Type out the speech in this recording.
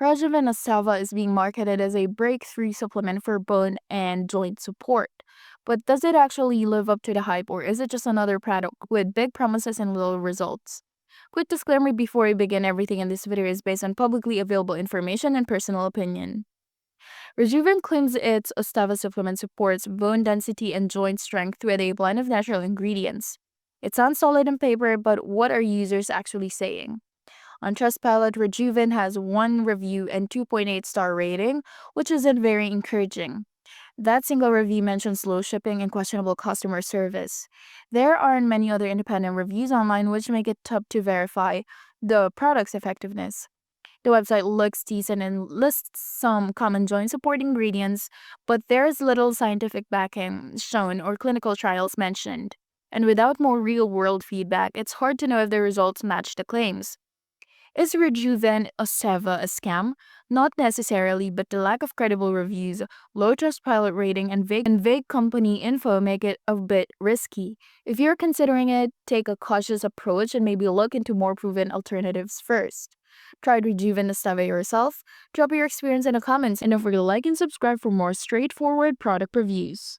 Rejuveen Osteva is being marketed as a breakthrough supplement for bone and joint support. But does it actually live up to the hype, or is it just another product with big promises and little results? Quick disclaimer before we begin: everything in this video is based on publicly available information and personal opinion. Rejuveen claims its Osteva supplement supports bone density and joint strength with a blend of natural ingredients. It sounds solid on paper, but what are users actually saying? On Trustpilot, Rejuveen has 1 review and 2.8-star rating, which isn't very encouraging. That single review mentions slow shipping and questionable customer service. There aren't many other independent reviews online, which make it tough to verify the product's effectiveness. The website looks decent and lists some common joint support ingredients, but there's little scientific backing shown or clinical trials mentioned. And without more real world feedback, it's hard to know if the results match the claims. Is Rejuveen Osteva a scam? Not necessarily, but the lack of credible reviews, low Trustpilot rating, and vague company info make it a bit risky. If you're considering it, take a cautious approach and maybe look into more proven alternatives first. Try Rejuveen Osteva yourself? Drop your experience in the comments, and don't forget to like and subscribe for more straightforward product reviews.